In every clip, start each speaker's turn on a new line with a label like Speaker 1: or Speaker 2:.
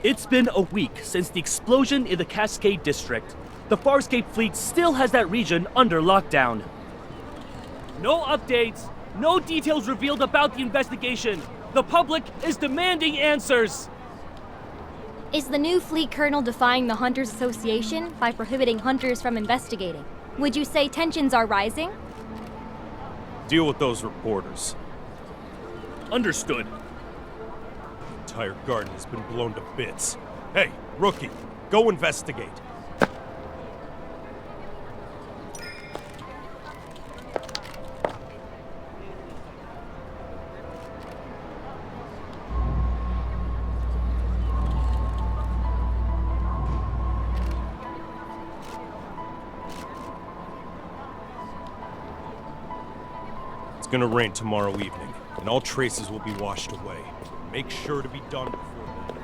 Speaker 1: It's been a week since the explosion in the Cascade District. The Farscape fleet still has that region under lockdown. No updates, no details revealed about the investigation. The public is demanding answers.
Speaker 2: Is the new fleet colonel defying the Hunters Association by prohibiting hunters from investigating? Would you say tensions are rising?
Speaker 3: Deal with those reporters.
Speaker 1: Understood.
Speaker 3: The entire garden has been blown to bits. Hey, rookie, go investigate. It's gonna rain tomorrow evening, and all traces will be washed away. Make sure to be done before then.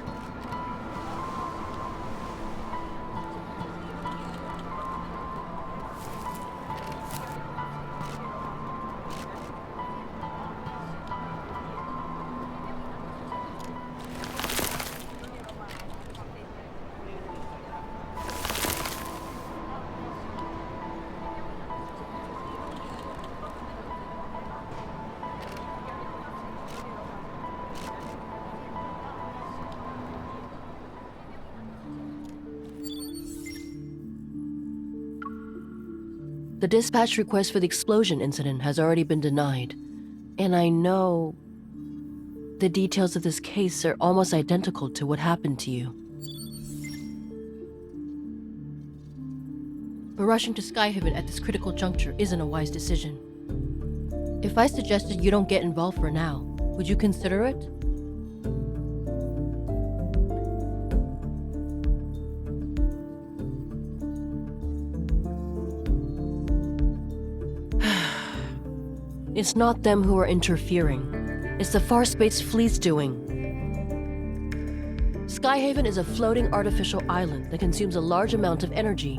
Speaker 4: The dispatch request for the explosion incident has already been denied, and I know the details of this case are almost identical to what happened to you. But rushing to Skyhaven at this critical juncture isn't a wise decision. If I suggested you don't get involved for now, would you consider it? It's not them who are interfering. It's the Farspace fleet's doing. Skyhaven is a floating artificial island that consumes a large amount of energy.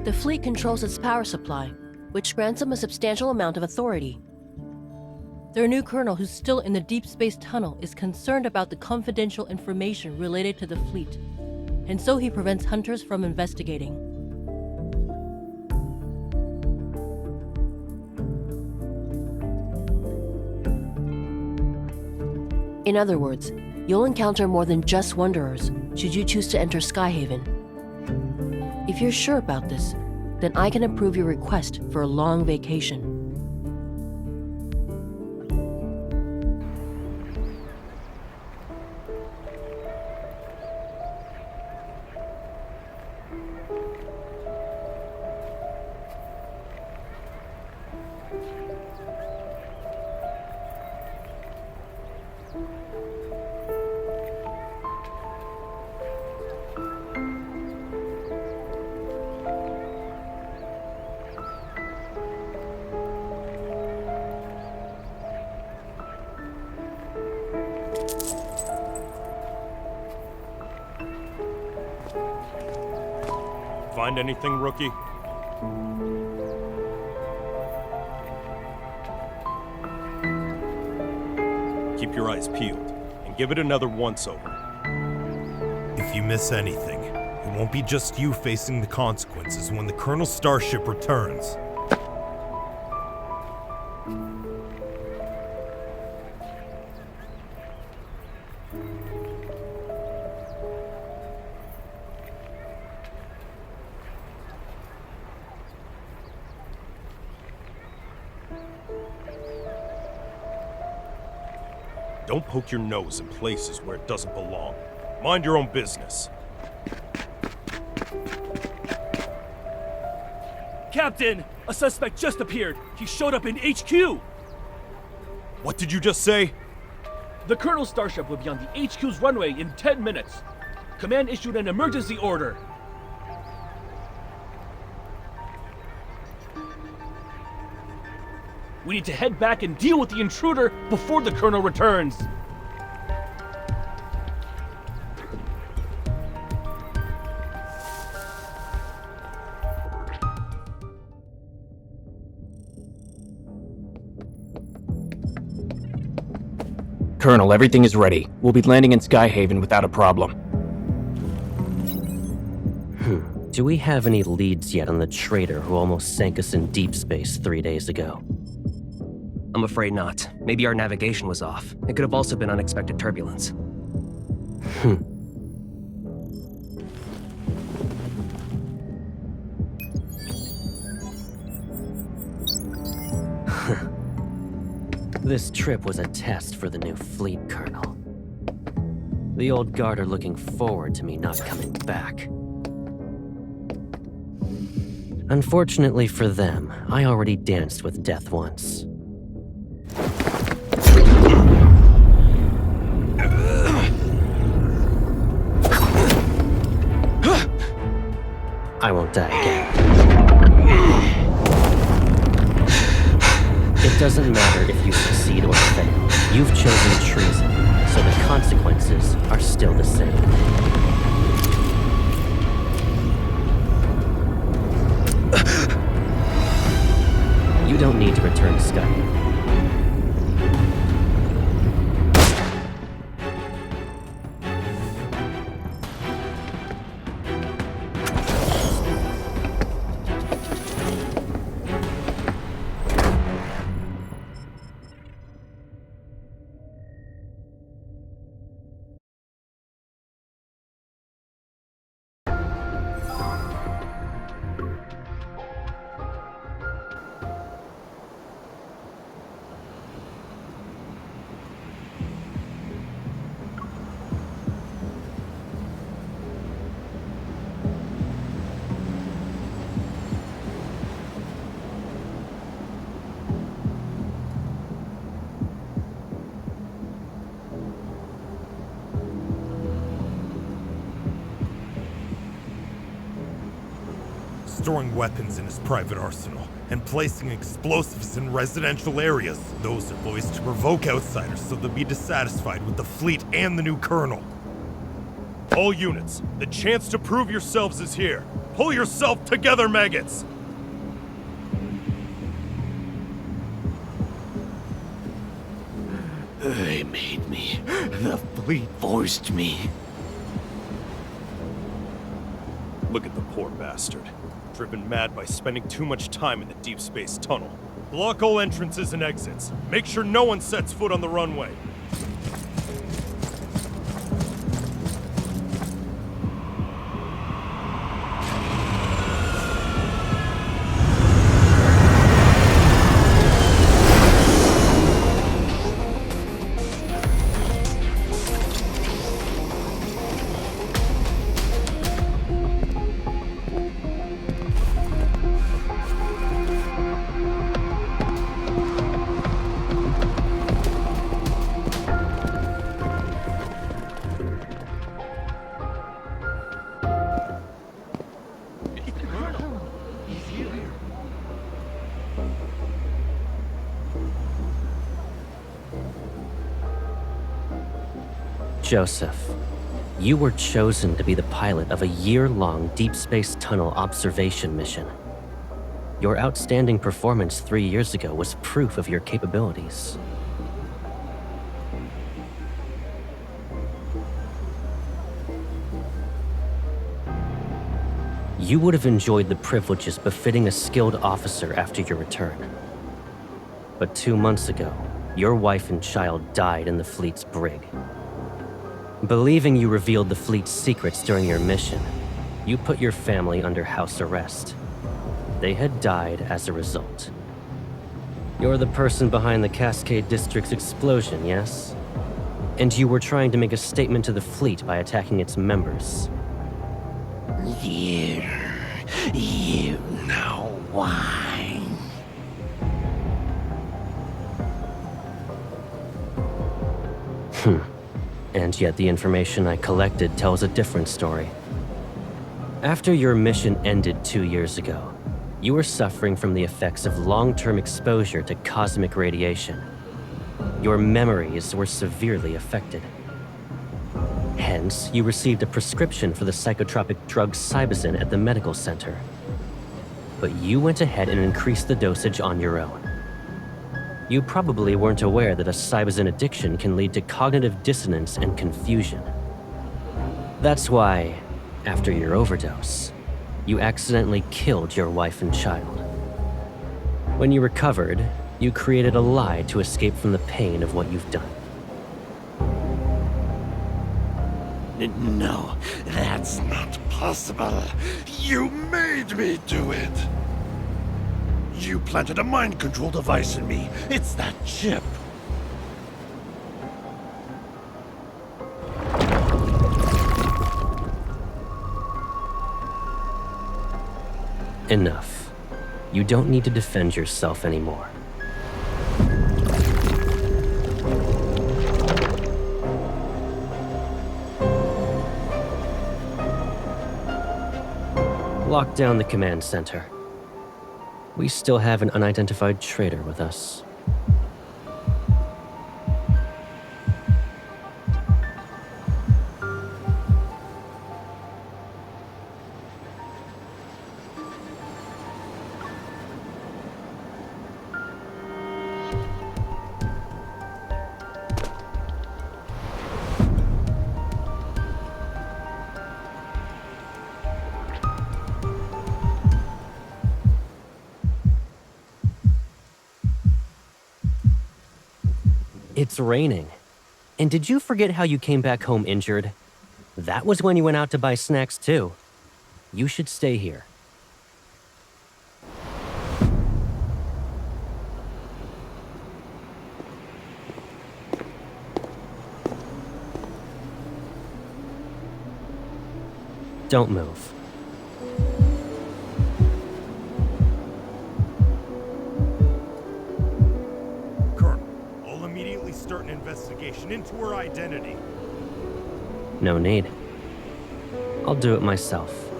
Speaker 4: The fleet controls its power supply, which grants them a substantial amount of authority. Their new colonel, who's still in the DeepSpace tunnel, is concerned about the confidential information related to the fleet, and so he prevents hunters from investigating. In other words, you'll encounter more than just Wanderers should you choose to enter Skyhaven. If you're sure about this, then I can approve your request for a long vacation.
Speaker 3: Find anything, rookie? Keep your eyes peeled, and give it another once-over.
Speaker 5: If you miss anything, it won't be just you facing the consequences when the Colonel's starship returns.
Speaker 3: Don't poke your nose in places where it doesn't belong. Mind your own business.
Speaker 1: Captain, a suspect just appeared. He showed up in HQ.
Speaker 3: What did you just say?
Speaker 1: The Colonel's starship will be on the HQ's runway in 10 minutes. Command issued an emergency order. We need to head back and deal with the intruder before the Colonel returns.
Speaker 6: Colonel, everything is ready. We'll be landing in Skyhaven without a problem. Do we have any leads yet on the traitor who almost sank us in deep space 3 days ago?
Speaker 7: I'm afraid not. Maybe our navigation was off. It could have also been unexpected turbulence.
Speaker 6: This trip was a test for the new fleet colonel. The old guard are looking forward to me not coming back. Unfortunately for them, I already danced with death once. I won't die again. It doesn't matter if you succeed or fail. You've chosen treason, so the consequences are still the same. You don't need to return to Skyward.
Speaker 5: Storing weapons in his private arsenal, and placing explosives in residential areas. Those are boys to provoke outsiders so they'll be dissatisfied with the fleet and the new colonel.
Speaker 3: All units, the chance to prove yourselves is here. Pull yourself together, maggots!
Speaker 8: They made me. The fleet forced me.
Speaker 3: Look at the poor bastard. Driven mad by spending too much time in the deep space tunnel. Block all entrances and exits. Make sure no one sets foot on the runway.
Speaker 6: Joseph, you were chosen to be the pilot of a year-long deep space tunnel observation mission. Your outstanding performance 3 years ago was proof of your capabilities. You would have enjoyed the privileges befitting a skilled officer after your return. But 2 months ago, your wife and child died in the fleet's brig. Believing you revealed the fleet's secrets during your mission, you put your family under house arrest. They had died as a result. You're the person behind the Cascade District's explosion, yes? And you were trying to make a statement to the fleet by attacking its members.
Speaker 8: You know why.
Speaker 6: And yet the information I collected tells a different story. After your mission ended 2 years ago, you were suffering from the effects of long-term exposure to cosmic radiation. Your memories were severely affected. Hence, you received a prescription for the psychotropic drug Cybazin at the medical center. But you went ahead and increased the dosage on your own. You probably weren't aware that a Cybazin addiction can lead to cognitive dissonance and confusion. That's why, after your overdose, you accidentally killed your wife and child. When you recovered, you created a lie to escape from the pain of what you've done.
Speaker 8: No, that's not possible. You made me do it. You planted a mind control device in me. It's that chip.
Speaker 6: Enough. You don't need to defend yourself anymore. Lock down the command center. We still have an unidentified traitor with us. It's raining. And did you forget how you came back home injured? That was when you went out to buy snacks too. You should stay here. Don't move.
Speaker 5: Start an investigation into her identity.
Speaker 6: No need. I'll do it myself.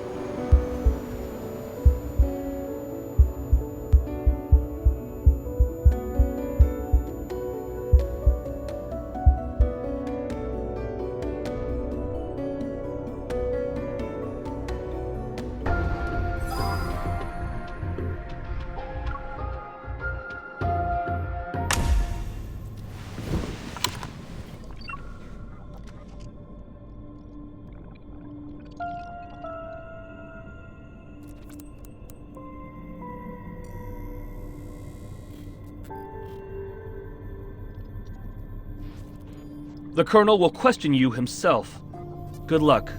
Speaker 1: The Colonel will question you himself. Good luck.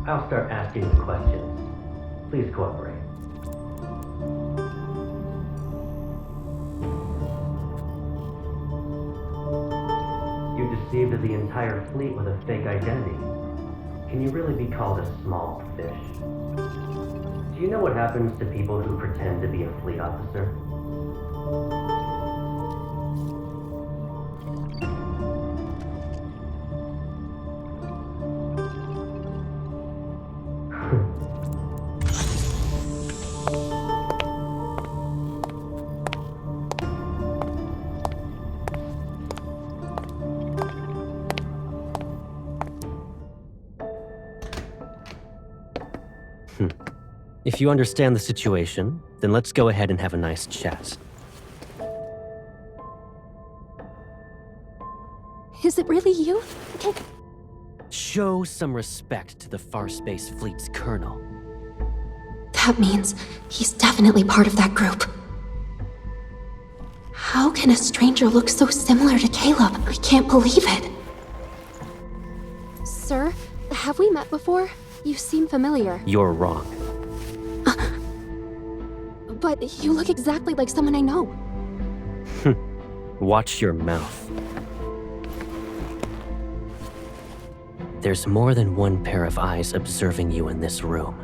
Speaker 6: I'll start asking the questions. Please cooperate. You deceived the entire fleet with a fake identity. Can you really be called a small fish? Do you know what happens to people who pretend to be a fleet officer? If you understand the situation, then let's go ahead and have a nice chat.
Speaker 9: Is it really you? Okay.
Speaker 6: Show some respect to the Farspace Fleet's colonel.
Speaker 9: That means he's definitely part of that group. How can a stranger look so similar to Caleb? I can't believe it. Sir, have we met before? You seem familiar.
Speaker 6: You're wrong.
Speaker 9: But you look exactly like someone I know.
Speaker 6: Watch your mouth. There's more than one pair of eyes observing you in this room.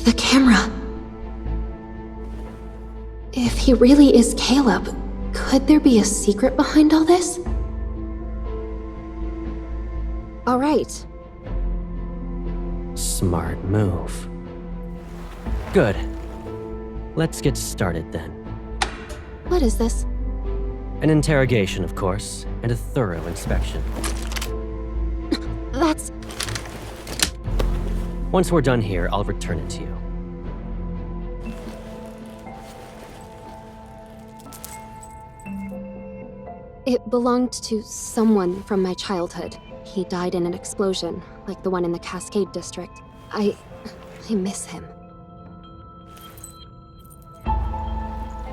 Speaker 9: The camera. If he really is Caleb, could there be a secret behind all this? All right.
Speaker 6: Smart move. Good. Let's get started then.
Speaker 9: What is this?
Speaker 6: An interrogation, of course, and a thorough inspection.
Speaker 9: That's...
Speaker 6: Once we're done here, I'll return it to you.
Speaker 9: It belonged to someone from my childhood. He died in an explosion, like the one in the Cascade District. I miss him.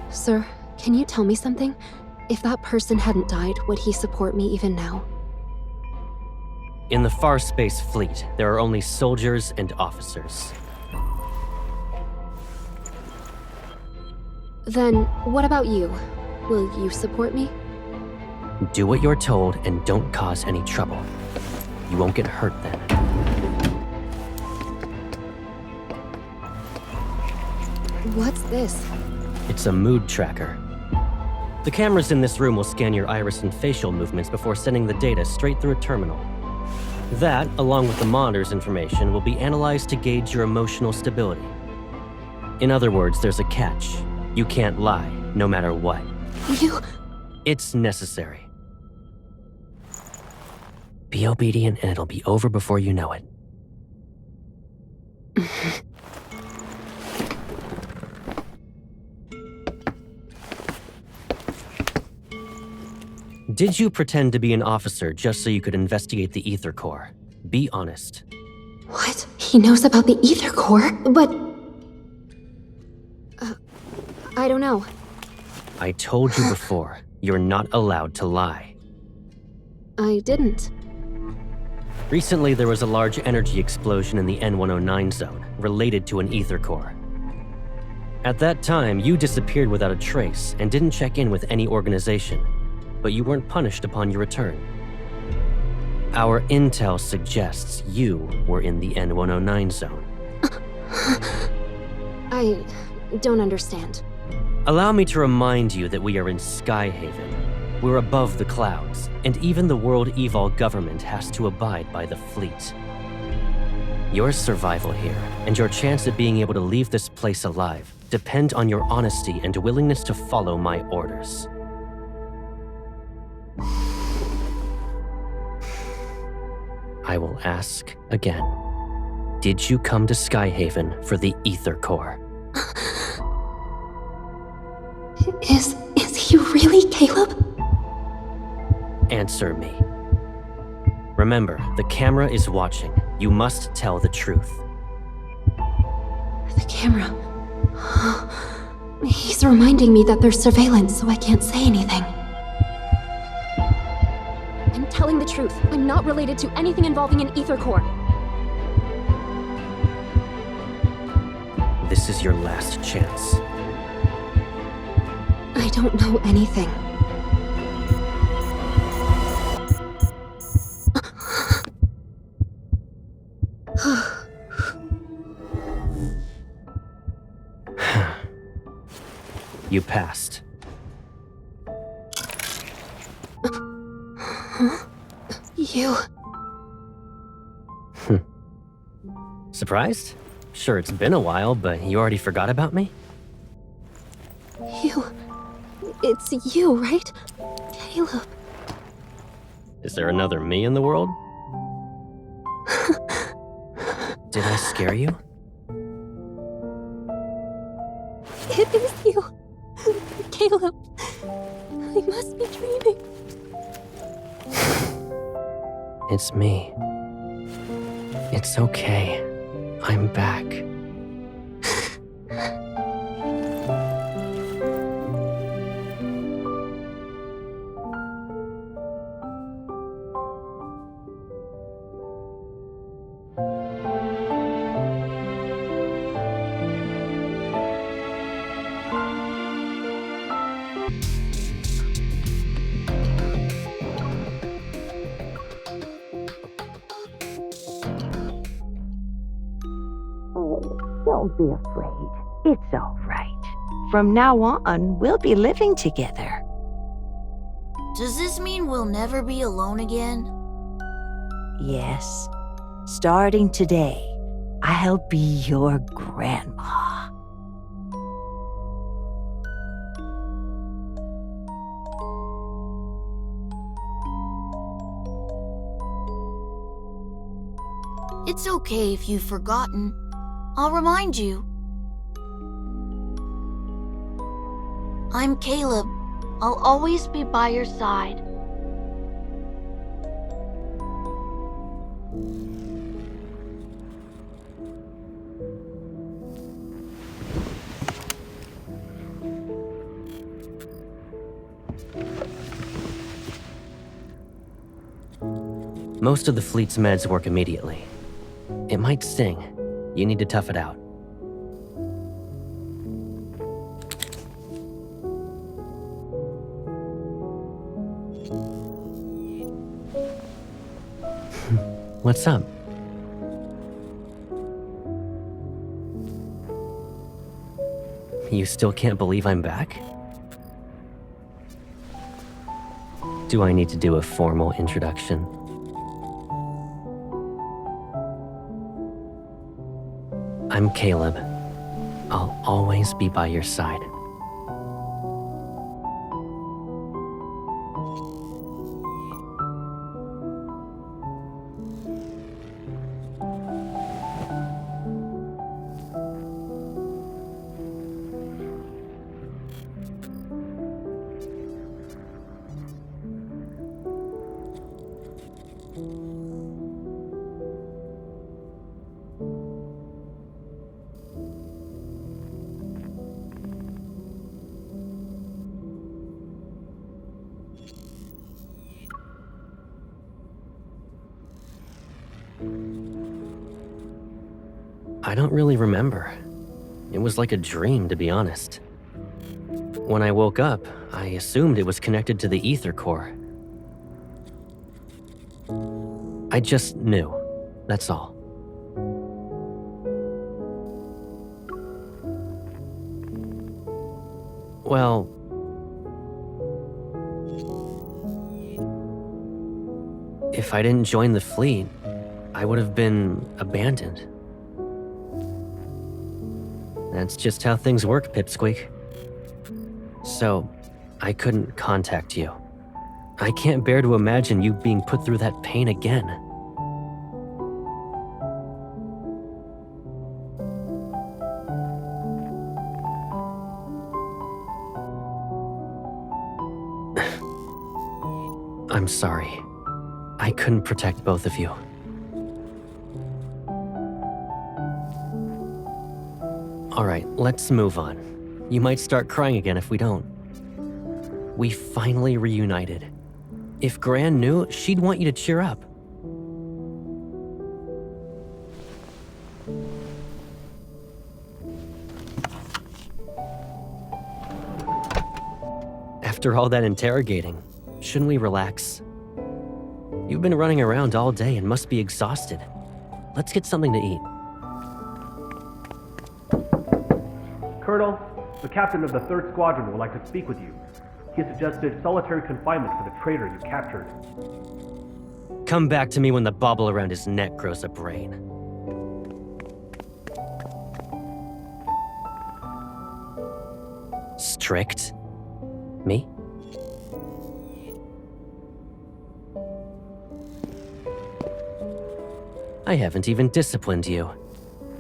Speaker 9: Sir, can you tell me something? If that person hadn't died, would he support me even now?
Speaker 6: In the Far Space Fleet, there are only soldiers and officers.
Speaker 9: Then, what about you? Will you support me?
Speaker 6: Do what you're told and don't cause any trouble. You won't get hurt then.
Speaker 9: What's this?
Speaker 6: It's a mood tracker. The cameras in this room will scan your iris and facial movements before sending the data straight through a terminal. That, along with the monitor's information, will be analyzed to gauge your emotional stability. In other words, there's a catch. You can't lie, no matter what.
Speaker 9: You...
Speaker 6: It's necessary. Be obedient and it'll be over before you know it. Did you pretend to be an officer just so you could investigate the Ether Core? Be honest.
Speaker 9: What? He knows about the Ether Core, but... I don't know.
Speaker 6: I told you before, you're not allowed to lie.
Speaker 9: I didn't.
Speaker 6: Recently, there was a large energy explosion in the N109 zone, related to an Ether Core. At that time, you disappeared without a trace and didn't check in with any organization, but you weren't punished upon your return. Our intel suggests you were in the N109 zone.
Speaker 9: I don't understand.
Speaker 6: Allow me to remind you that we are in Skyhaven. We're above the clouds, and even the World Evol government has to abide by the fleet. Your survival here, and your chance at being able to leave this place alive, depend on your honesty and willingness to follow my orders. I will ask again. Did you come to Skyhaven for the Ether Core?
Speaker 9: Is he really Caleb?
Speaker 6: Answer me. Remember, the camera is watching. You must tell the truth.
Speaker 9: The camera. He's reminding me that there's surveillance, so I can't say anything. I'm telling the truth. I'm not related to anything involving an Ether Core.
Speaker 6: This is your last chance.
Speaker 9: I don't know anything.
Speaker 6: You passed.
Speaker 9: You...
Speaker 6: Surprised? Sure, it's been a while, but you already forgot about me?
Speaker 9: It's you, right? Caleb.
Speaker 6: Is there another me in the world? Did I scare you?
Speaker 9: It is you. Caleb. I must be dreaming.
Speaker 6: It's me. It's okay. I'm back.
Speaker 10: Don't be afraid. It's all right. From now on, we'll be living together.
Speaker 11: Does this mean we'll never be alone again?
Speaker 10: Yes. Starting today, I'll be your grandma.
Speaker 11: It's okay if you've forgotten. I'll remind you. I'm Caleb. I'll always be by your side.
Speaker 6: Most of the fleet's meds work immediately. It might sting. You need to tough it out. What's up? You still can't believe I'm back? Do I need to do a formal introduction? I'm Caleb. I'll always be by your side. I don't really remember. It was like a dream, to be honest. When I woke up, I assumed it was connected to the ether core. I just knew. That's all. Well, if I didn't join the fleet, I would have been abandoned. That's just how things work, Pipsqueak. So, I couldn't contact you. I can't bear to imagine you being put through that pain again. I'm sorry. I couldn't protect both of you. Alright, let's move on. You might start crying again if we don't. We finally reunited. If Gran knew, she'd want you to cheer up. After all that interrogating, shouldn't we relax? You've been running around all day and must be exhausted. Let's get something to eat.
Speaker 1: Colonel, the captain of the 3rd Squadron would like to speak with you. He suggested solitary confinement for the traitor you captured.
Speaker 6: Come back to me when the bauble around his neck grows a brain. Strict? Me? I haven't even disciplined you.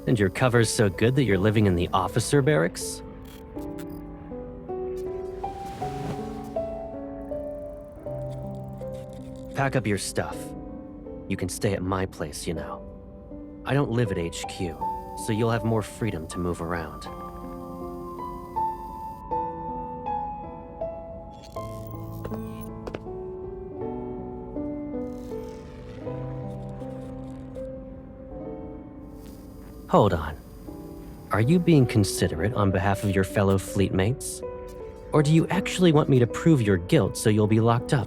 Speaker 6: And your cover's so good that you're living in the officer barracks? Pack up your stuff. You can stay at my place, you know. I don't live at HQ, so you'll have more freedom to move around. Hold on. Are you being considerate on behalf of your fellow fleet mates? Or do you actually want me to prove your guilt so you'll be locked up?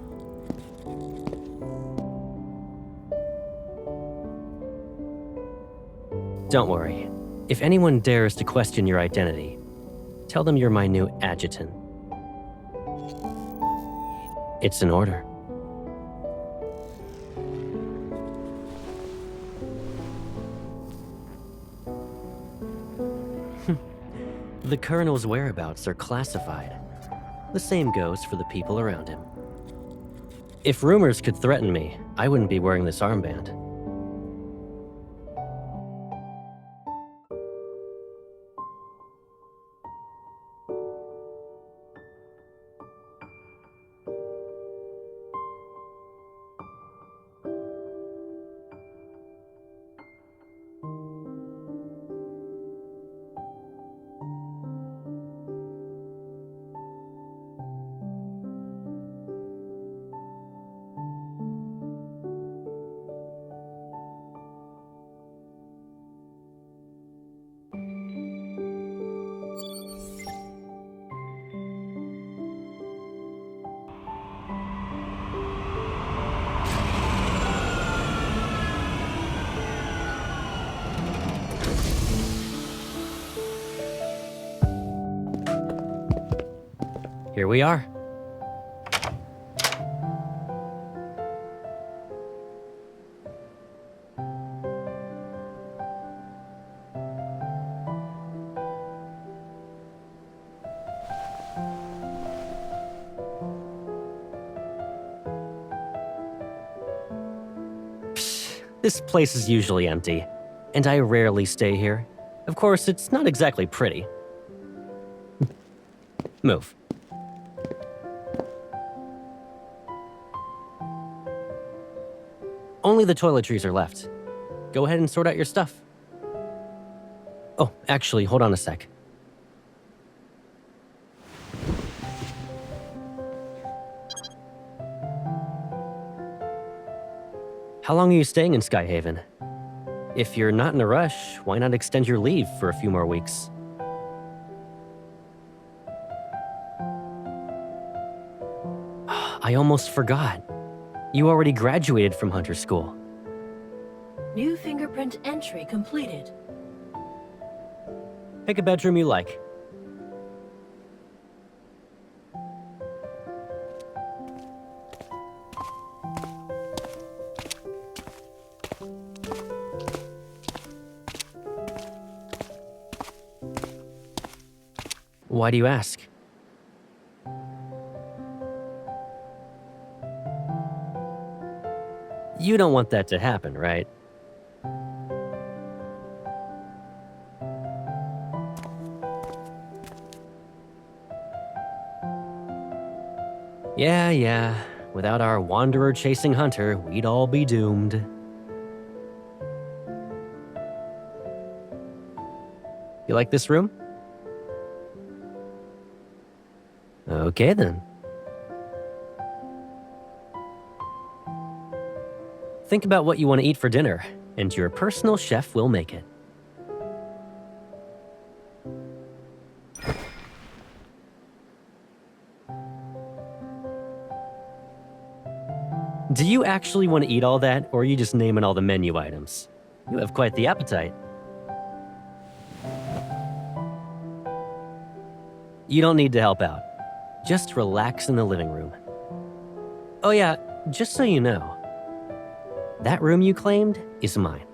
Speaker 6: Don't worry. If anyone dares to question your identity, tell them you're my new adjutant. It's an order. The Colonel's whereabouts are classified. The same goes for the people around him. If rumors could threaten me, I wouldn't be wearing this armband. Here we are. This place is usually empty, and I rarely stay here. Of course, it's not exactly pretty. Move. Only the toiletries are left. Go ahead and sort out your stuff. Oh, actually, hold on a sec. How long are you staying in Skyhaven? If you're not in a rush, why not extend your leave for a few more weeks? I almost forgot. You already graduated from Hunter School.
Speaker 4: New fingerprint entry completed.
Speaker 6: Pick a bedroom you like. Why do you ask? You don't want that to happen, right? Yeah. Without our wanderer chasing Hunter, we'd all be doomed. You like this room? Okay then. Think about what you want to eat for dinner, and your personal chef will make it. Do you actually want to eat all that, or are you just naming all the menu items? You have quite the appetite. You don't need to help out. Just relax in the living room. Oh yeah, just so you know, that room you claimed is mine.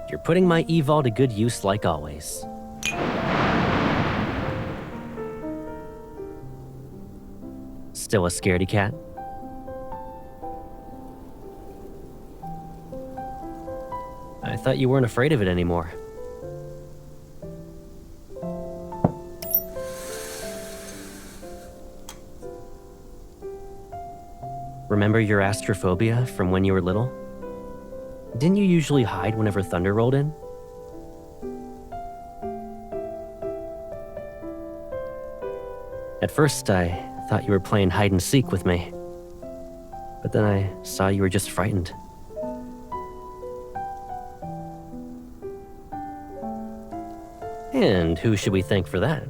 Speaker 6: You're putting my eVol to good use like always. Still a scaredy cat? I thought you weren't afraid of it anymore. Remember your astrophobia from when you were little? Didn't you usually hide whenever thunder rolled in? At first, I thought you were playing hide and seek with me. But then I saw you were just frightened. And who should we thank for that?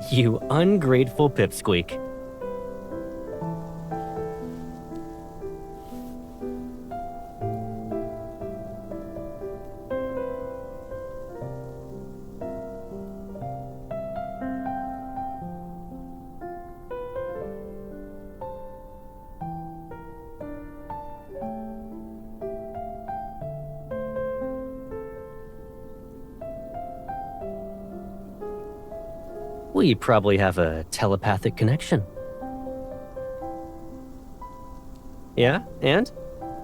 Speaker 6: You ungrateful pipsqueak. We probably have a telepathic connection. Yeah, and?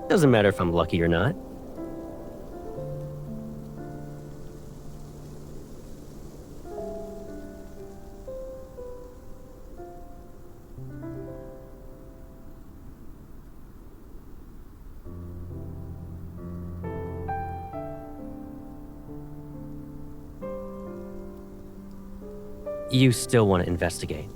Speaker 6: Doesn't matter if I'm lucky or not. You still want to investigate.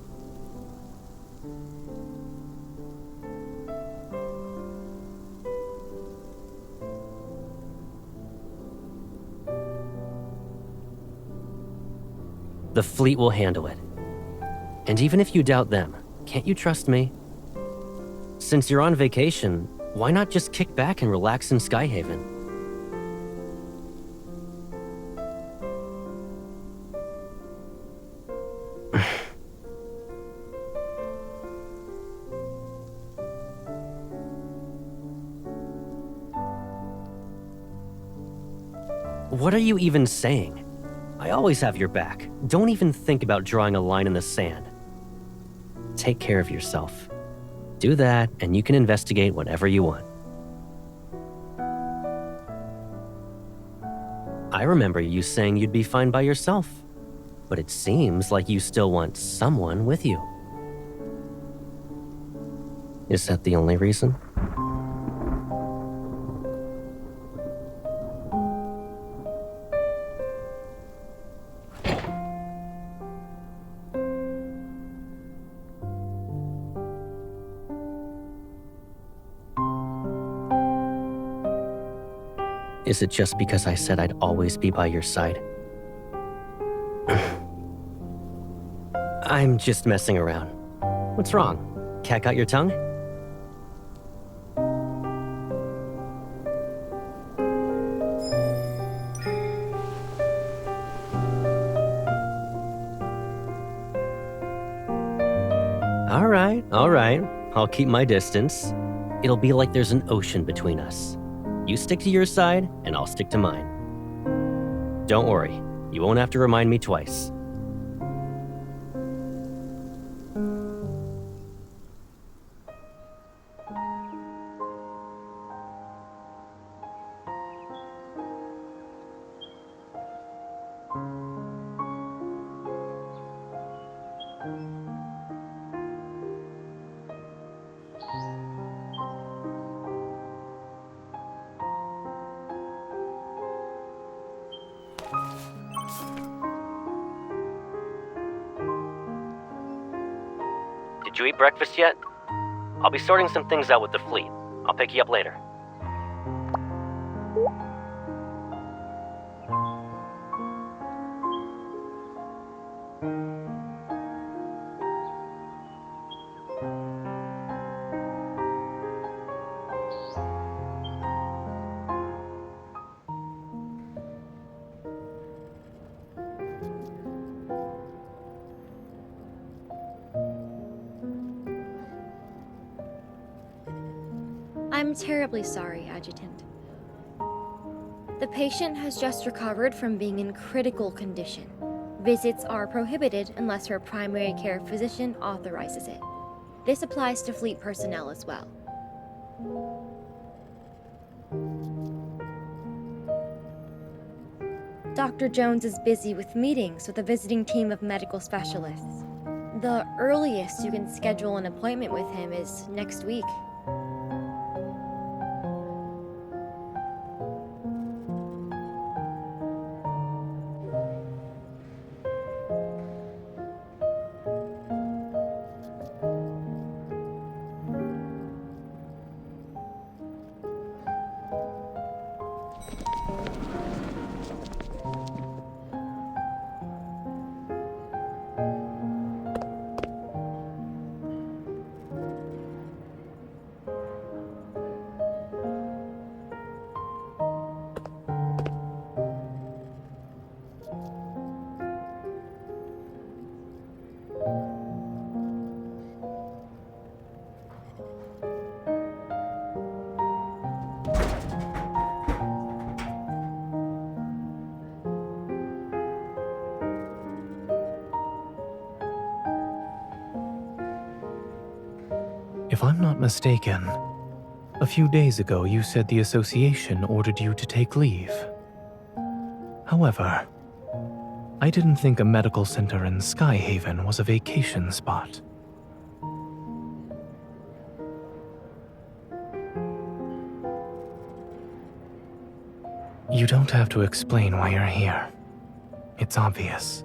Speaker 6: The fleet will handle it. And even if you doubt them, can't you trust me? Since you're on vacation, why not just kick back and relax in Skyhaven? What are you even saying? I always have your back. Don't even think about drawing a line in the sand. Take care of yourself. Do that, and you can investigate whatever you want. I remember you saying you'd be fine by yourself, but it seems like you still want someone with you. Is that the only reason? Is it just because I said I'd always be by your side? I'm just messing around. What's wrong? Cat got your tongue? All right. I'll keep my distance. It'll be like there's an ocean between us. You stick to your side, and I'll stick to mine. Don't worry, you won't have to remind me twice. Did you eat breakfast yet? I'll be sorting some things out with the fleet. I'll pick you up later.
Speaker 2: I'm terribly sorry, Adjutant. The patient has just recovered from being in critical condition. Visits are prohibited unless her primary care physician authorizes it. This applies to fleet personnel as well. Dr. Jones is busy with meetings with a visiting team of medical specialists. The earliest you can schedule an appointment with him is next week.
Speaker 12: If I'm not mistaken, a few days ago you said the association ordered you to take leave. However, I didn't think a medical center in Skyhaven was a vacation spot. You don't have to explain why you're here. It's obvious.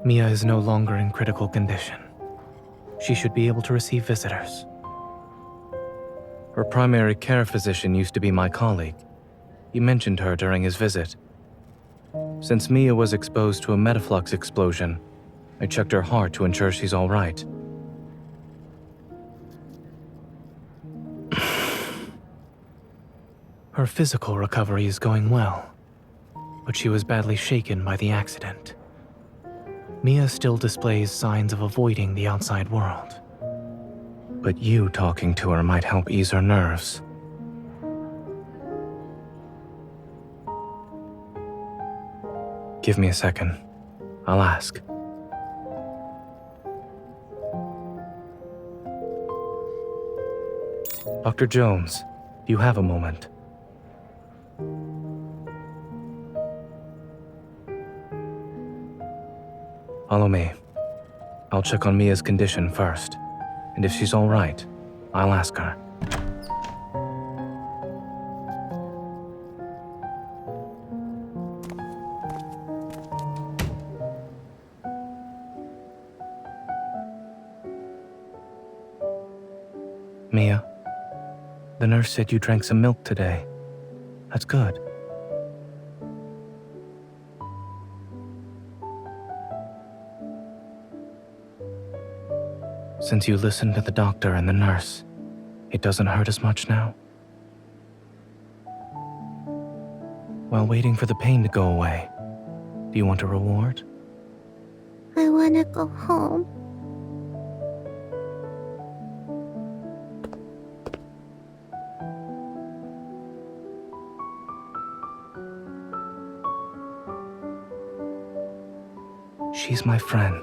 Speaker 12: Mia is no longer in critical condition. She should be able to receive visitors. Her primary care physician used to be my colleague. He mentioned her during his visit. Since Mia was exposed to a metaflux explosion, I checked her heart to ensure she's all right. Her physical recovery is going well, but she was badly shaken by the accident. Mia still displays signs of avoiding the outside world. But you talking to her might help ease her nerves. Give me a second. I'll ask. Dr. Jones, do you have a moment? Follow me. I'll check on Mia's condition first, and if she's all right, I'll ask her. Mia, the nurse said you drank some milk today. That's good. Since you listened to the doctor and the nurse, it doesn't hurt as much now? While waiting for the pain to go away, do you want a reward?
Speaker 13: I wanna go home.
Speaker 12: She's my friend.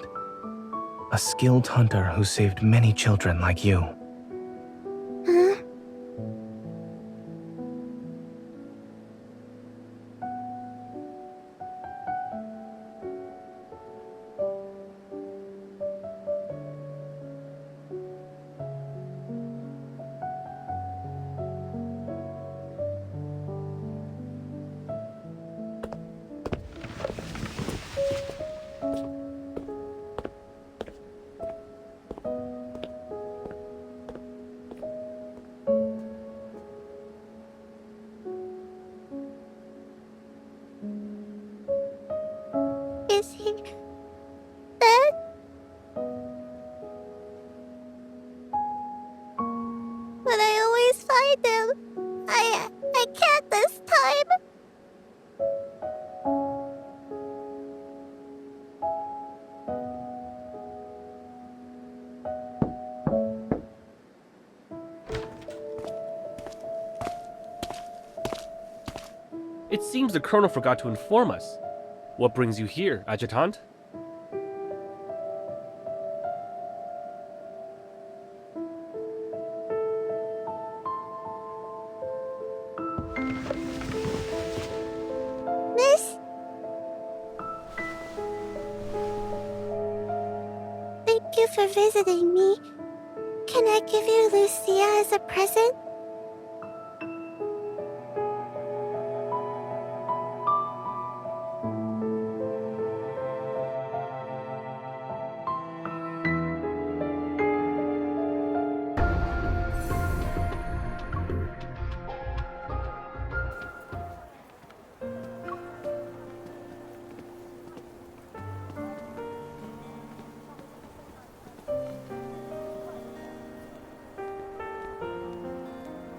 Speaker 12: A skilled hunter who saved many children like you.
Speaker 13: Huh? Is he dead? But I always find him. I can't this time.
Speaker 1: It seems the Colonel forgot to inform us. What brings you here, Adjutant?
Speaker 13: Miss? Thank you for visiting me. Can I give you Lucia as a present?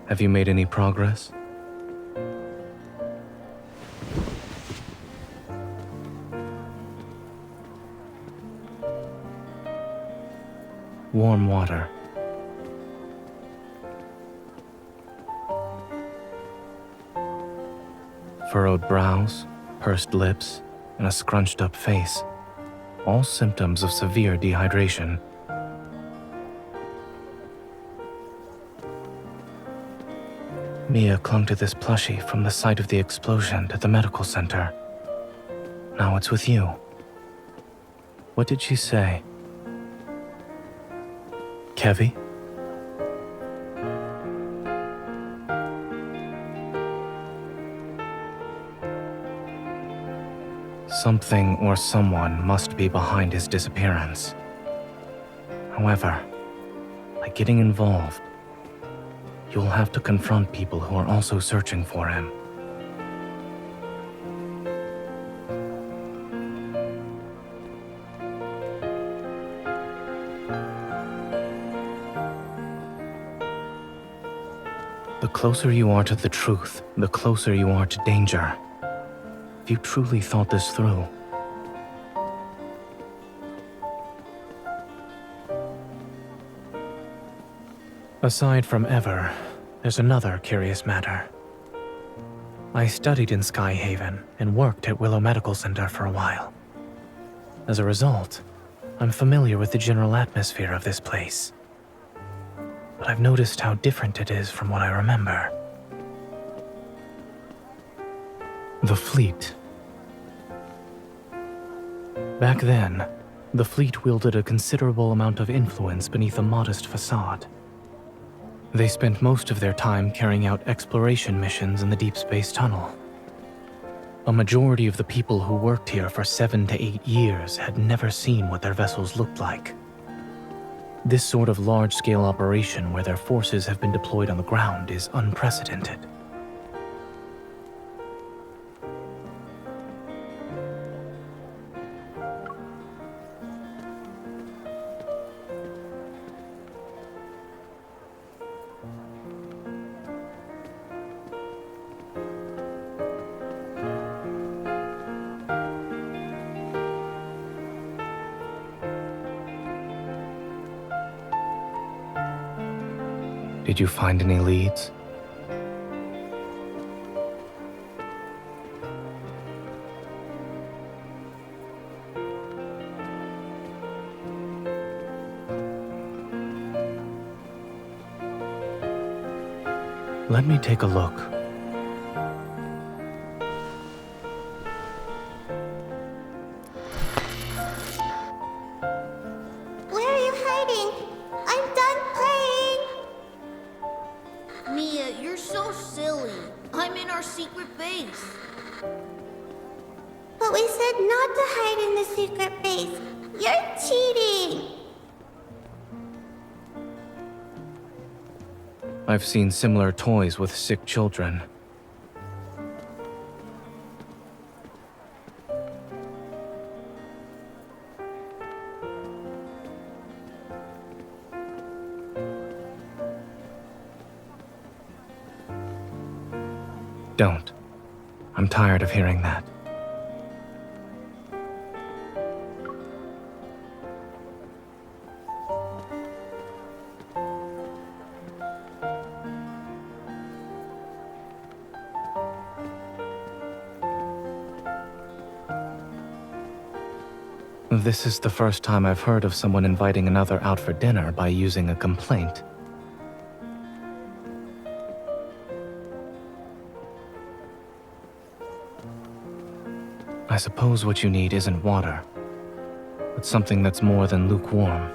Speaker 12: Have you made any progress? Warm water. Furrowed brows, pursed lips, and a scrunched up face, all symptoms of severe dehydration. Mia clung to this plushie from the site of the explosion at the medical center. Now it's with you. What did she say? Kevi? Something or someone must be behind his disappearance. However, by getting involved, you'll have to confront people who are also searching for him. The closer you are to the truth, the closer you are to danger. If you truly thought this through. Aside from Ever, there's another curious matter. I studied in Skyhaven and worked at Willow Medical Center for a while. As a result, I'm familiar with the general atmosphere of this place. But I've noticed how different it is from what I remember. The fleet. Back then, the fleet wielded a considerable amount of influence beneath a modest facade. They spent most of their time carrying out exploration missions in the DeepSpace tunnel. A majority of the people who worked here for 7 to 8 years had never seen what their vessels looked like. This sort of large-scale operation where their forces have been deployed on the ground is unprecedented. Did you find any leads? Let me take a look.
Speaker 13: Where are you hiding? I'm done playing!
Speaker 11: Mia, you're so silly. I'm in our secret base.
Speaker 13: But we said not to hide in the secret base. You're cheating!
Speaker 12: I've seen similar toys with sick children. Don't. I'm tired of hearing that. This is the first time I've heard of someone inviting another out for dinner by using a complaint. I suppose what you need isn't water, but something that's more than lukewarm.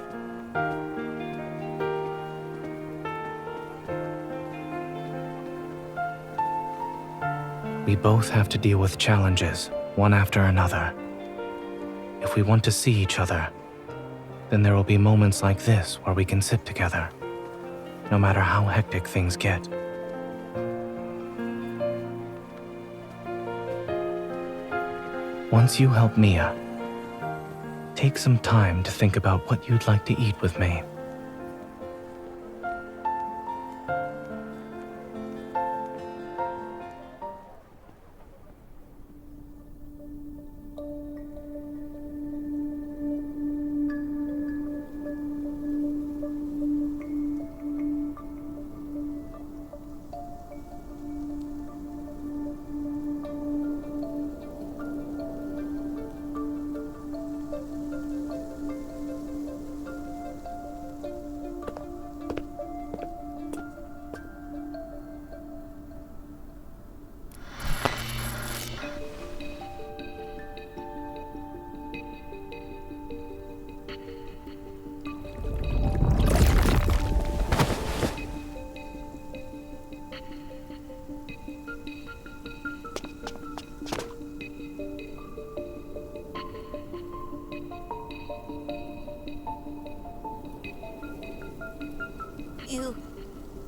Speaker 12: We both have to deal with challenges, one after another. If we want to see each other, then there will be moments like this where we can sit together, no matter how hectic things get. Once you help Mia, take some time to think about what you'd like to eat with me.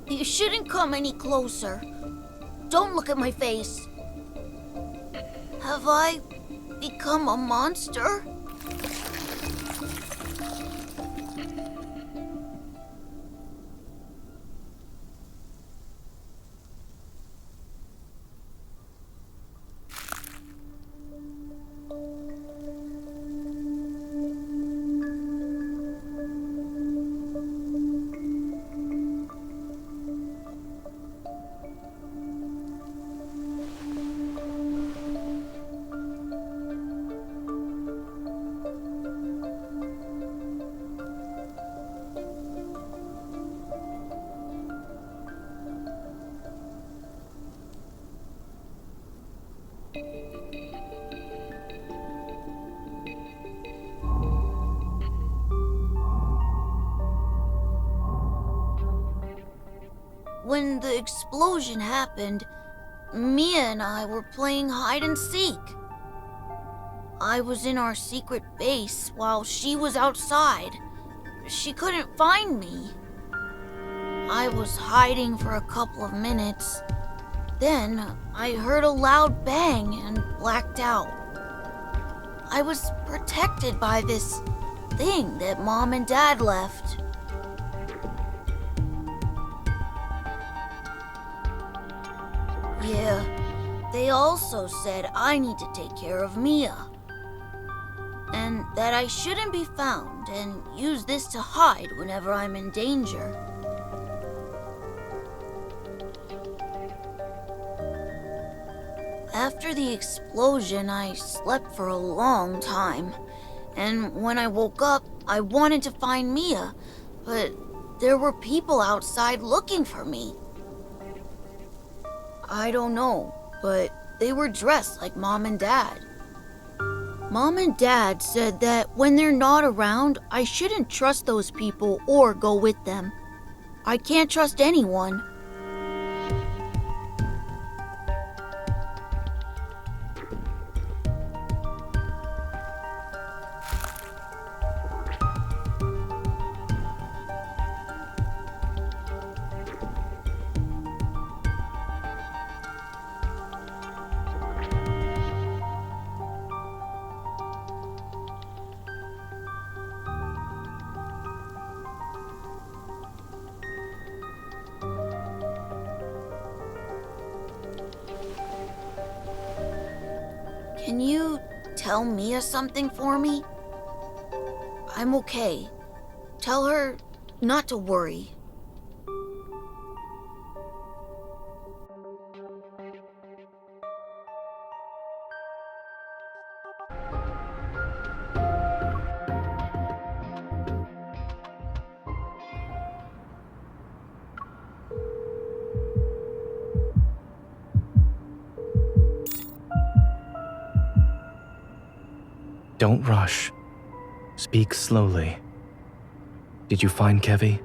Speaker 11: you shouldn't come any closer. Don't look at my face. Have I become a monster? When the explosion happened, Mia and I were playing hide and seek. I was in our secret base while she was outside. She couldn't find me. I was hiding for a couple of minutes. Then I heard a loud bang and blacked out. I was protected by this thing that Mom and Dad left. Yeah, they also said I need to take care of Mia. And that I shouldn't be found and use this to hide whenever I'm in danger. After the explosion, I slept for a long time. And when I woke up, I wanted to find Mia, but there were people outside looking for me. I don't know, but they were dressed like Mom and Dad. Mom and Dad said that when they're not around, I shouldn't trust those people or go with them. I can't trust anyone. Can you tell Mia something for me? I'm okay. Tell her not to worry.
Speaker 12: Don't rush. Speak slowly. Did you find Kevi?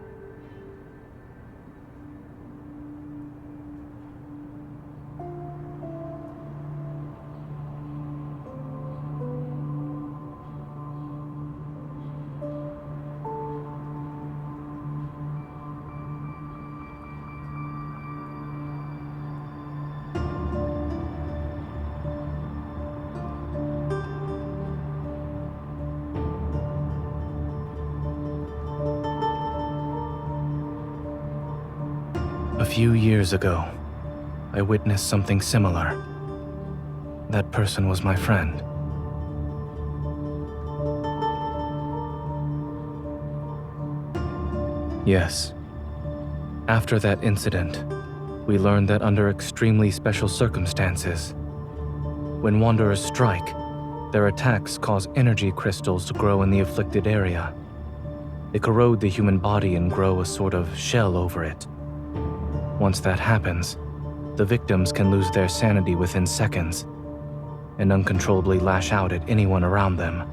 Speaker 12: A few years ago, I witnessed something similar. That person was my friend. Yes. After that incident, we learned that under extremely special circumstances, when Wanderers strike, their attacks cause energy crystals to grow in the afflicted area. They corrode the human body and grow a sort of shell over it. Once that happens, the victims can lose their sanity within seconds and uncontrollably lash out at anyone around them.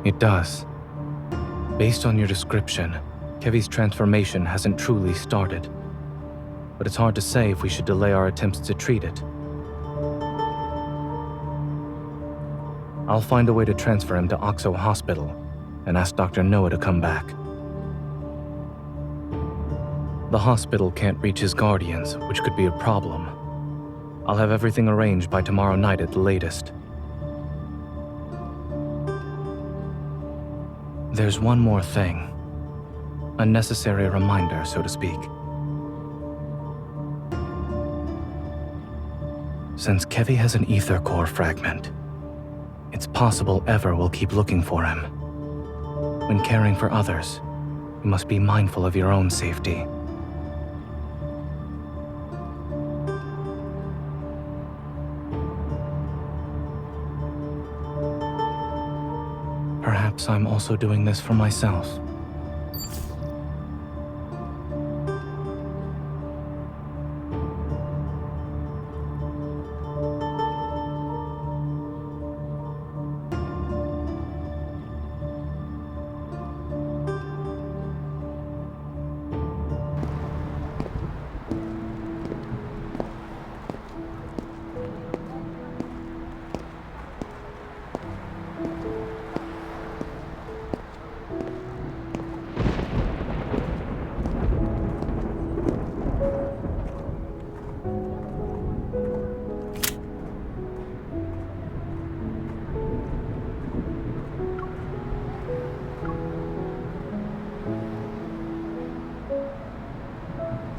Speaker 12: It does. Based on your description, Kevi's transformation hasn't truly started, but it's hard to say if we should delay our attempts to treat it. I'll find a way to transfer him to Oxo Hospital and ask Dr. Noah to come back. The hospital can't reach his guardians, which could be a problem. I'll have everything arranged by tomorrow night at the latest. There's one more thing. A necessary reminder, so to speak. Since Kevy has an ether core fragment, it's possible Ever will keep looking for him. When caring for others, you must be mindful of your own safety. Perhaps I'm also doing this for myself.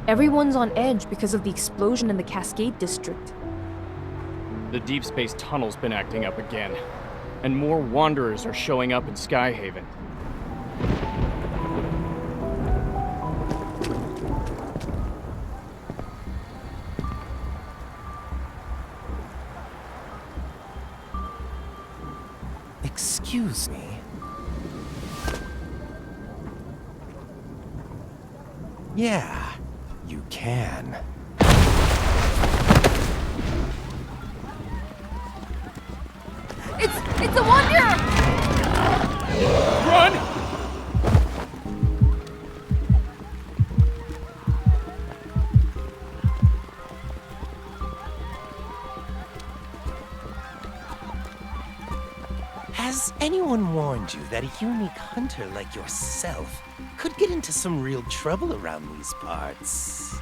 Speaker 14: Everyone's on edge because of the explosion in the Cascade District.
Speaker 15: The DeepSpace tunnel's been acting up again, and more wanderers are showing up in Skyhaven.
Speaker 16: Excuse me. Yeah, you can.
Speaker 14: It's a wonder!
Speaker 15: Run!
Speaker 16: Has anyone warned you that a unique hunter like yourself could get into some real trouble around these parts?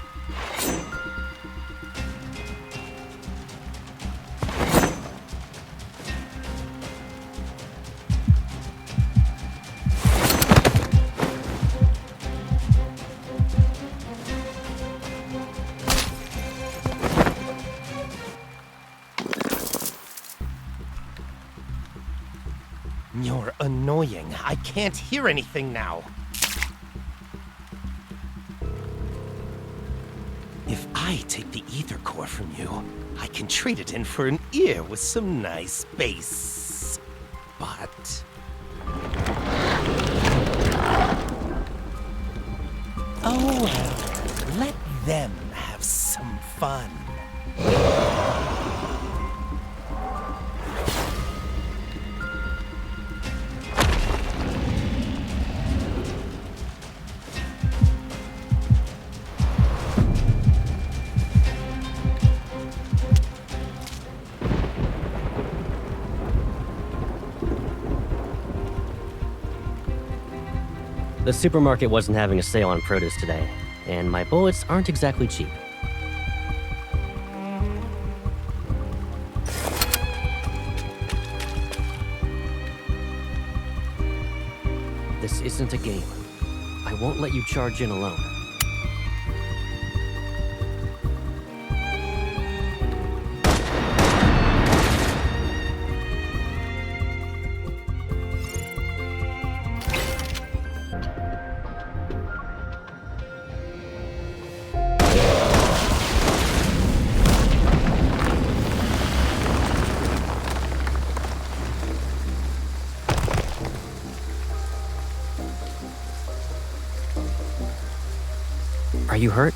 Speaker 16: You're annoying. I can't hear anything now. If I take the ether core from you, I can trade it in for an ear with some nice bass. But... oh well, let them have some fun.
Speaker 6: The supermarket wasn't having a sale on produce today, and my bullets aren't exactly cheap. This isn't a game. I won't let you charge in alone. Are you hurt?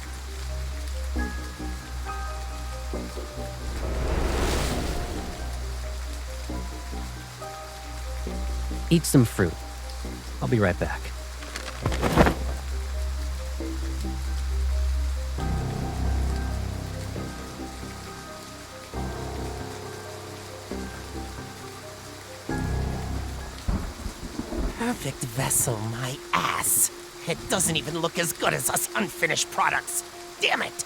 Speaker 6: Eat some fruit. I'll be right back.
Speaker 16: perfect vessel, my ass. It doesn't even look as good as us unfinished products. Damn it!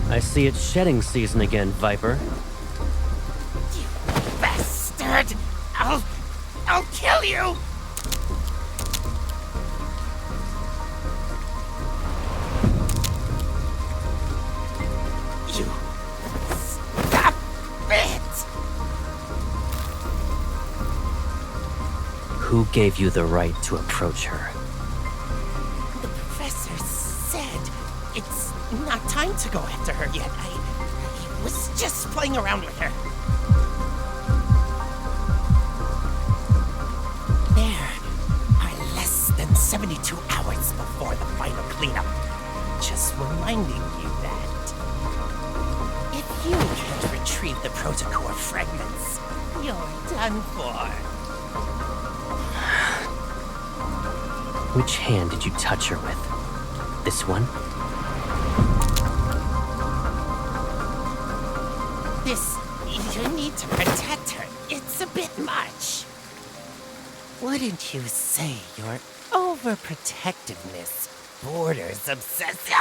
Speaker 6: I see it's shedding season again, Viper.
Speaker 16: You bastard! I'll kill you! You stop it!
Speaker 6: Who gave you the right to approach her?
Speaker 16: The professor said it's not time to go after her yet. I was just playing around with her. There are less than 72 hours before the final cleanup. Just reminding you that. If you can't retrieve the protocore fragments, you're done for.
Speaker 6: Which hand did you touch her with? This one?
Speaker 16: You need to protect her. It's a bit much. Wouldn't you say your overprotectiveness borders obsession?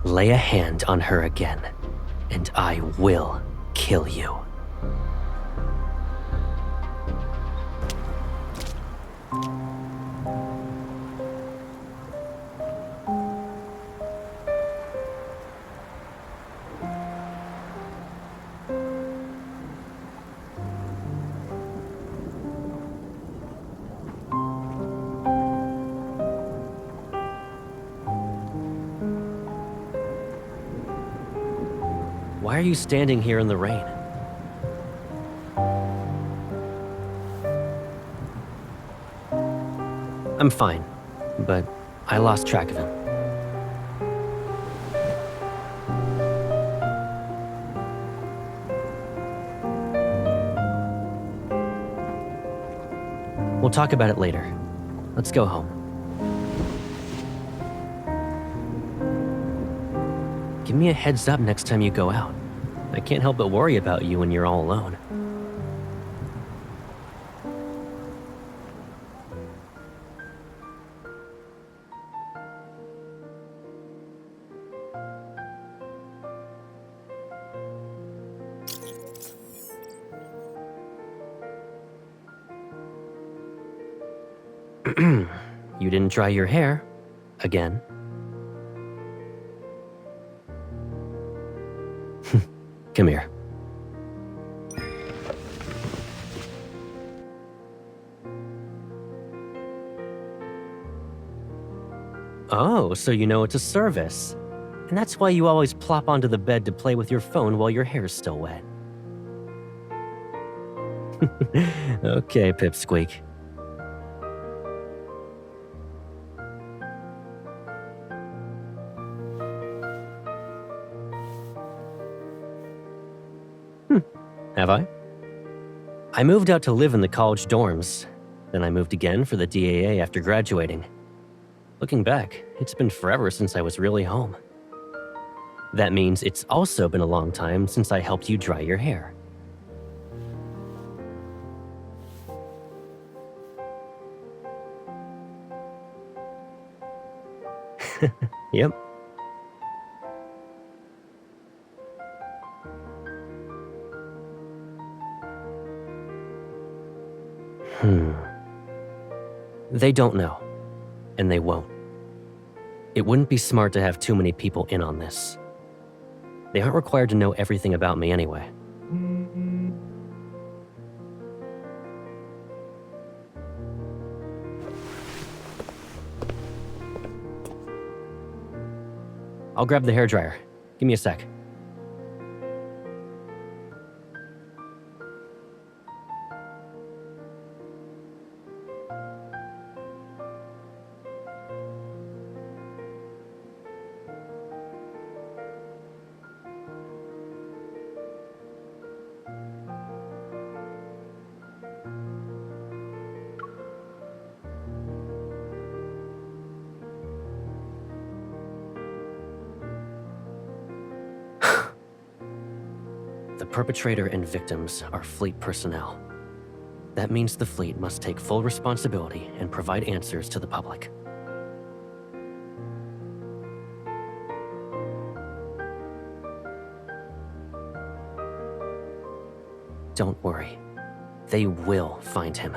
Speaker 6: Lay a hand on her again, and I will kill you. Why are you standing here in the rain? I'm fine, but I lost track of him. We'll talk about it later. Let's go home. Give me a heads up next time you go out. I can't help but worry about you when you're all alone. You didn't dry your hair. Again. Come here. Oh, so you know it's a service. And that's why you always plop onto the bed to play with your phone while your hair's still wet. Okay, Pipsqueak. Have I? I moved out to live in the college dorms. Then I moved again for the DAA after graduating. Looking back, it's been forever since I was really home. That means it's also been a long time since I helped you dry your hair. Yep. They don't know, and they won't. It wouldn't be smart to have too many people in on this. They aren't required to know everything about me anyway. I'll grab the hairdryer. Give me a sec. perpetrator and victims are fleet personnel. That means the fleet must take full responsibility and provide answers to the public. Don't worry. They will find him.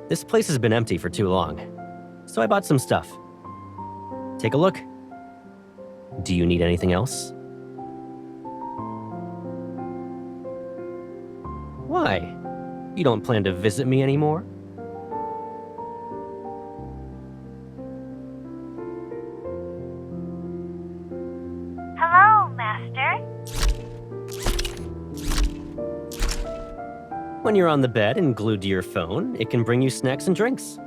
Speaker 6: This place has been empty for too long, so I bought some stuff. Take a look. Do you need anything else? Why? You don't plan to visit me anymore?
Speaker 13: Hello, Master.
Speaker 6: When you're on the bed and glued to your phone, it can bring you snacks and drinks.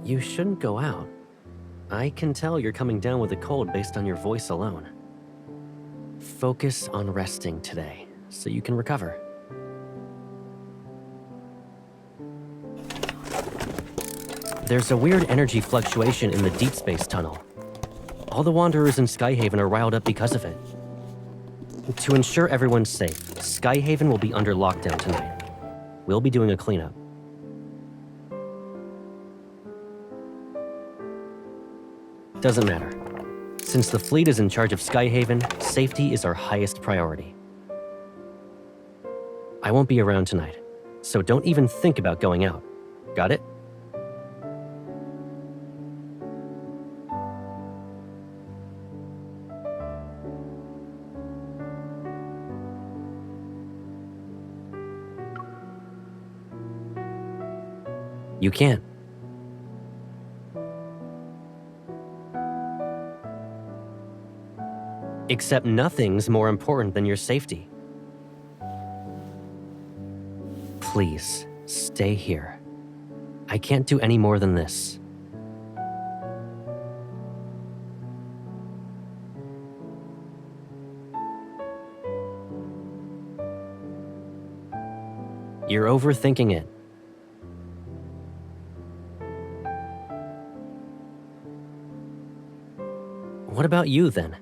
Speaker 6: You shouldn't go out. I can tell you're coming down with a cold based on your voice alone. Focus on resting today, so you can recover. There's a weird energy fluctuation in the DeepSpace tunnel. All the Wanderers in Skyhaven are riled up because of it. To ensure everyone's safe, Skyhaven will be under lockdown tonight. We'll be doing a cleanup. Doesn't matter. Since the fleet is in charge of Skyhaven, safety is our highest priority. I won't be around tonight, so don't even think about going out. Got it? You can't. Except nothing's more important than your safety. Please, stay here. I can't do any more than this. You're overthinking it. What about you, then?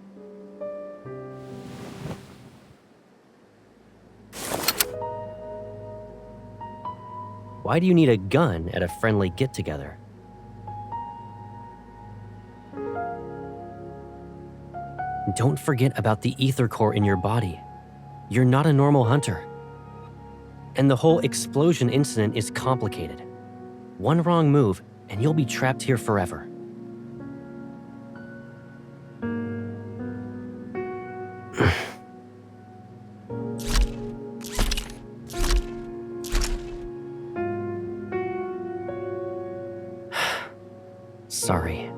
Speaker 6: Why do you need a gun at a friendly get-together? Don't forget about the ether core in your body. You're not a normal hunter. And the whole explosion incident is complicated. One wrong move, and you'll be trapped here forever. Sorry.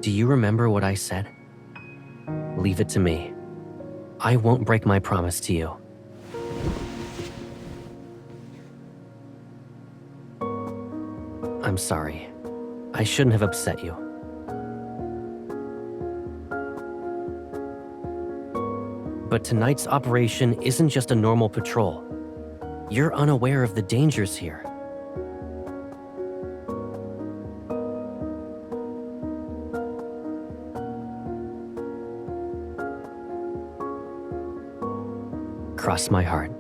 Speaker 6: Do you remember what I said? Leave it to me. I won't break my promise to you. I'm sorry. I shouldn't have upset you. But tonight's operation isn't just a normal patrol. You're unaware of the dangers here. cross my heart.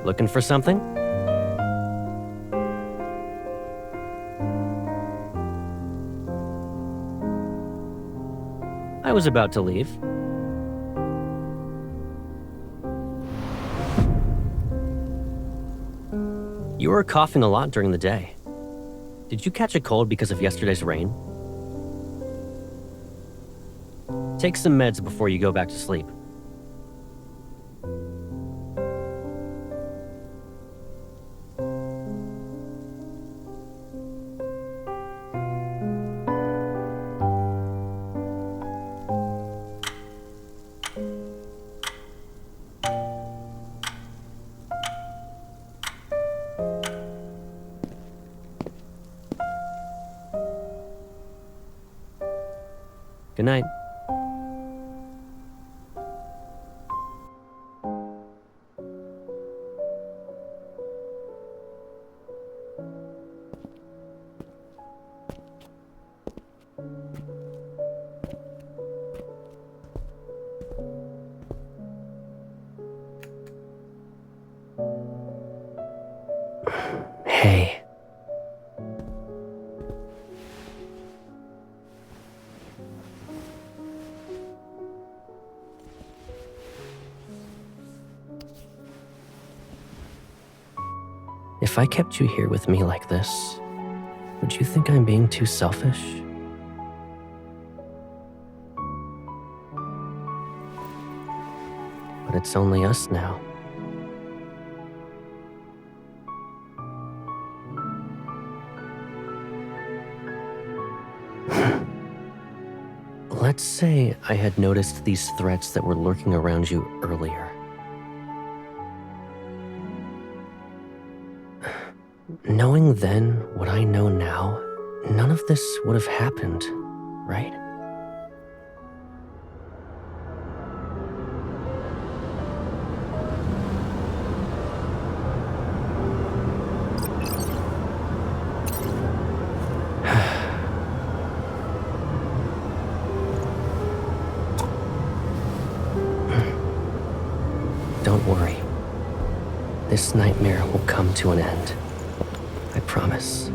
Speaker 6: Looking for something? I was about to leave. You were coughing a lot during the day. Did you catch a cold because of yesterday's rain? Take some meds before you go back to sleep. Good night. Hey. If I kept you here with me like this, would you think I'm being too selfish? But it's only us now. Let's say I had noticed these threats that were lurking around you earlier. Knowing then what I know now, none of this would have happened, right? Don't worry. This nightmare will come to an end. I promise.